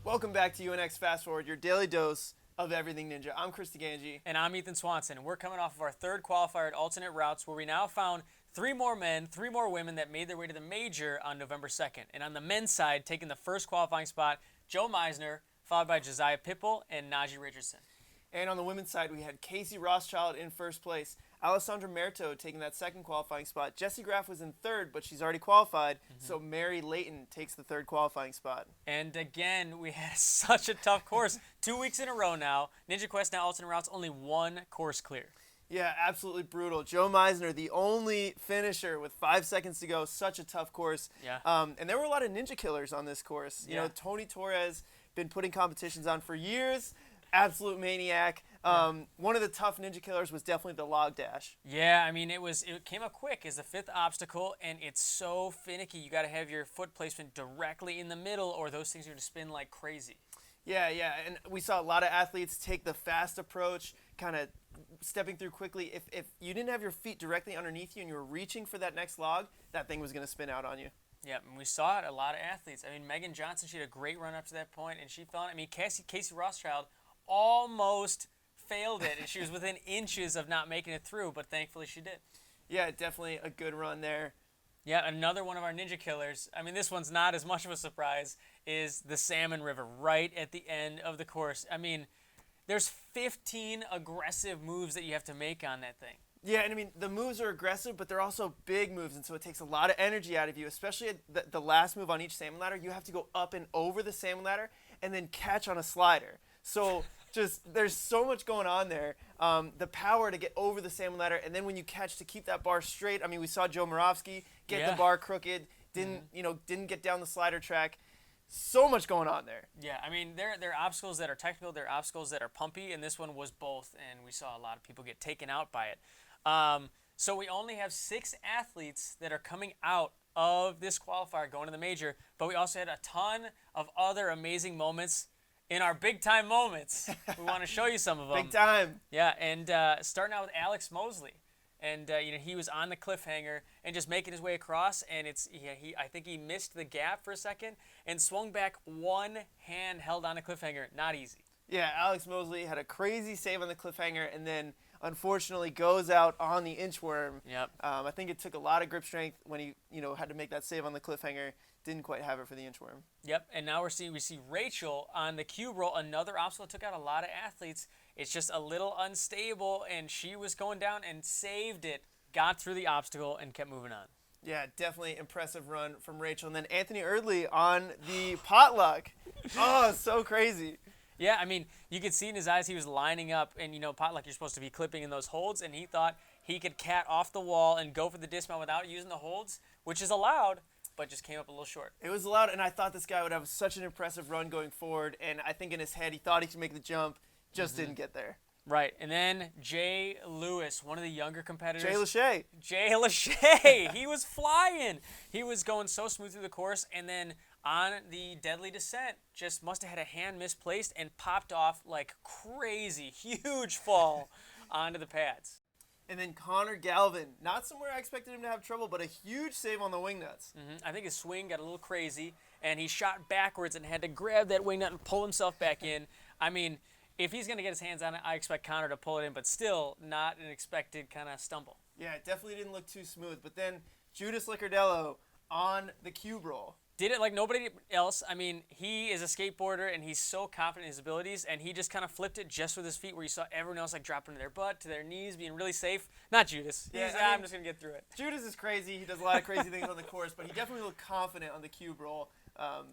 Welcome back to UNX Fast Forward, your daily dose of everything ninja. I'm Chris DeGangi. And I'm Ethan Swanson, and we're coming off of our third qualifier at alternate routes, where we now found 3 more men, 3 more women that made their way to the major on November 2nd. And on the men's side, taking the first qualifying spot, Joe Meisner, followed by Josiah Pitbull and Najee Richardson. And on the women's side, we had Casey Rothschild in first place, Alessandra Merto taking that second qualifying spot. Jessie Graff was in third, but she's already qualified, so Mary Layton takes the third qualifying spot. And again, we had such a tough course. 2 weeks in a row now. Ninja Quest now alternate routes, only 1 course clear. Yeah, absolutely brutal. Joe Meisner, the only finisher with 5 seconds to go. Such a tough course. Yeah. And there were a lot of ninja killers on this course. You know, Tony Torres been putting competitions on for years. Absolute maniac. One of the tough ninja killers was definitely the log dash. Yeah, I mean, it came up quick as the 5th obstacle, and it's so finicky. You got to have your foot placement directly in the middle, or those things are going to spin like crazy. Yeah, and we saw a lot of athletes take the fast approach, kind of stepping through quickly. If you didn't have your feet directly underneath you and you were reaching for that next log, that thing was going to spin out on you. Yeah, and we saw it, a lot of athletes. I mean, Megan Johnson, she had a great run up to that point, and she fell. I mean, Casey Rothschild almost failed it, and she was within inches of not making it through, but thankfully she did. Yeah, definitely a good run there. Yeah, another one of our ninja killers. I mean, this one's not as much of a surprise, is the Salmon River right at the end of the course. I mean, there's 15 aggressive moves that you have to make on that thing. Yeah, and I mean, the moves are aggressive, but they're also big moves, and so it takes a lot of energy out of you, especially at the last move on each salmon ladder. You have to go up and over the salmon ladder and then catch on a slider. So there's so much going on there. The power to get over the salmon ladder, and then when you catch, to keep that bar straight. I mean, we saw Joe Moravsky get the bar crooked, didn't get down the slider track. So much going on there. Yeah, I mean, there are obstacles that are technical, there are obstacles that are pumpy, and this one was both, and we saw a lot of people get taken out by it. So we only have 6 athletes that are coming out of this qualifier going to the major, but we also had a ton of other amazing moments in our big-time moments. We want to show you some of them. Big time. Yeah, and starting out with Alex Mosley. And he was on the cliffhanger and just making his way across, and I think he missed the gap for a second and swung back, one hand held on the cliffhanger. Not easy. Yeah, Alex Mosley had a crazy save on the cliffhanger, and then unfortunately goes out on the inchworm. Yep. I think it took a lot of grip strength when he had to make that save on the cliffhanger. Didn't quite have it for the inchworm. Yep, and now we see Rachel on the cube roll, another obstacle that took out a lot of athletes. It's just a little unstable, and she was going down and saved it, got through the obstacle, and kept moving on. Yeah, definitely impressive run from Rachel. And then Anthony Erdley on the potluck. Oh, so crazy. Yeah, I mean, you could see in his eyes he was lining up, and potluck, you're supposed to be clipping in those holds, and he thought he could cat off the wall and go for the dismount without using the holds, which is allowed, but just came up a little short. It was allowed, and I thought this guy would have such an impressive run going forward, and I think in his head he thought he could make the jump, just didn't get there. Right, and then Jay Lewis, one of the younger competitors. Jay Lachey, he was flying. He was going so smooth through the course, and then on the deadly descent, just must have had a hand misplaced and popped off like crazy. Huge fall onto the pads. And then Connor Galvin, not somewhere I expected him to have trouble, but a huge save on the wingnuts. I think his swing got a little crazy, and he shot backwards and had to grab that wingnut and pull himself back in. I mean, if he's going to get his hands on it, I expect Connor to pull it in, but still not an expected kind of stumble. Yeah, it definitely didn't look too smooth. But then Judas Licardello on the cube roll. Did it like nobody else. I mean, he is a skateboarder, and he's so confident in his abilities, and he just kind of flipped it just with his feet, where you saw everyone else like dropping to their butt, to their knees, being really safe. Not Judas. Yeah, I'm just going to get through it. Judas is crazy. He does a lot of crazy things on the course, but he definitely looked confident on the cube roll,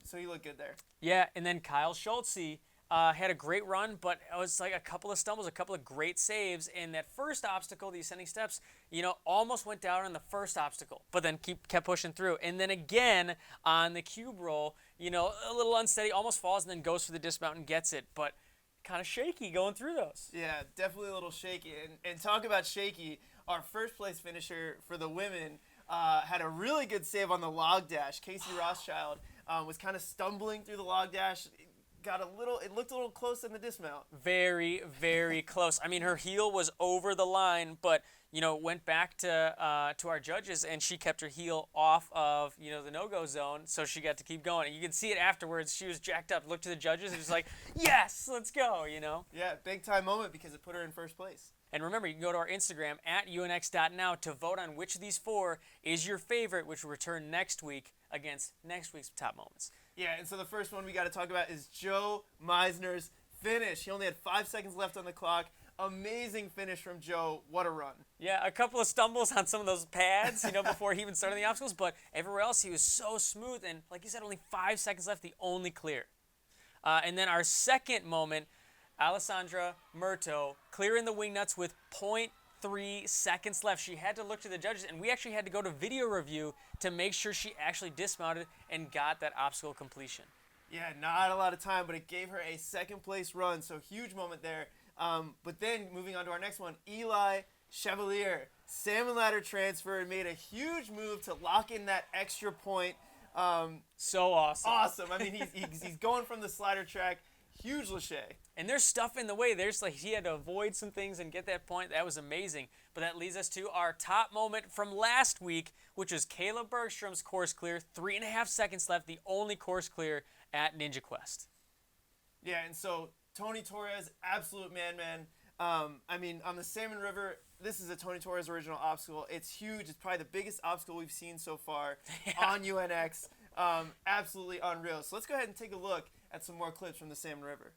so he looked good there. Yeah, and then Kyle Schultze had a great run, but it was like a couple of stumbles, a couple of great saves, and that first obstacle, the ascending steps, almost went down on the first obstacle, but then kept pushing through. And then again on the cube roll, a little unsteady, almost falls, and then goes for the dismount and gets it, but kind of shaky going through those. Yeah, definitely a little shaky. And talk about shaky, our first place finisher for the women had a really good save on the log dash. Casey Rothschild was kind of stumbling through the log dash, got it looked a little close in the dismount. Very, very close. I mean, her heel was over the line, but went back to our judges, and she kept her heel off of the no-go zone, so she got to keep going. And you can see it afterwards. She was jacked up. Looked to the judges and was like, "Yes, let's go!" Yeah, big time moment because it put her in first place. And remember, you can go to our Instagram at UNX.now to vote on which of these 4 is your favorite, which will return next week against next week's top moments. Yeah, and so the first one we got to talk about is Joe Meisner's finish. He only had 5 seconds left on the clock. Amazing finish from Joe. What a run. Yeah, a couple of stumbles on some of those pads, before he even started the obstacles, but everywhere else he was so smooth, and like you said, only 5 seconds left, the only clear. And then our second moment, Alessandra Murto clearing the wing nuts with 0.3 seconds left. She had to look to the judges, and we actually had to go to video review to make sure she actually dismounted and got that obstacle completion. Yeah, not a lot of time, but it gave her a second place run, so huge moment there. But then moving on to our next one, Eli Chevalier, salmon ladder transfer, and made a huge move to lock in that extra point. So awesome. Awesome. I mean, he's going from the slider track. Huge Lachey. And there's stuff in the way. He had to avoid some things and get that point. That was amazing. But that leads us to our top moment from last week, which was Kayla Bergstrom's course clear. 3.5 seconds left, the only course clear at Ninja Quest. Yeah, and so Tony Torres, absolute man. I mean, on the Salmon River, this is a Tony Torres original obstacle. It's huge. It's probably the biggest obstacle we've seen so far on UNX. Absolutely unreal. So let's go ahead and take a look at some more clips from the Salmon River.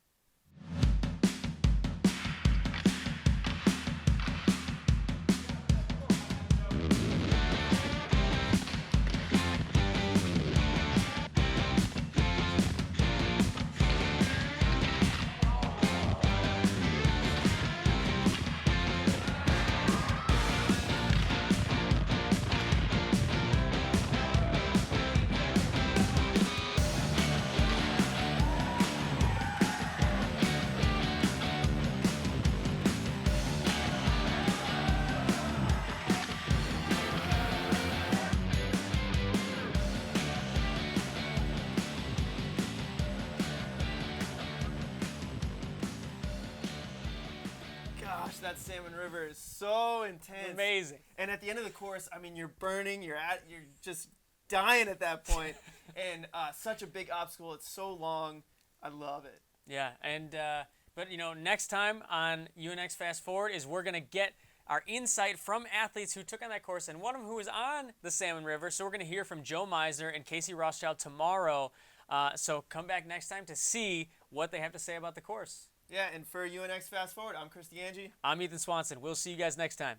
That Salmon River is so intense. Amazing. And at the end of the course, I mean, you're burning, you're just dying at that point. And such a big obstacle. It's so long. I love it. Yeah, and but next time on UNX Fast Forward is we're gonna get our insight from athletes who took on that course, and one of them who was on the Salmon River. So we're gonna hear from Joe Meisner and Casey Rothschild tomorrow. So come back next time to see what they have to say about the course. Yeah, and for UNX Fast Forward, I'm Chris DeAngie. I'm Ethan Swanson. We'll see you guys next time.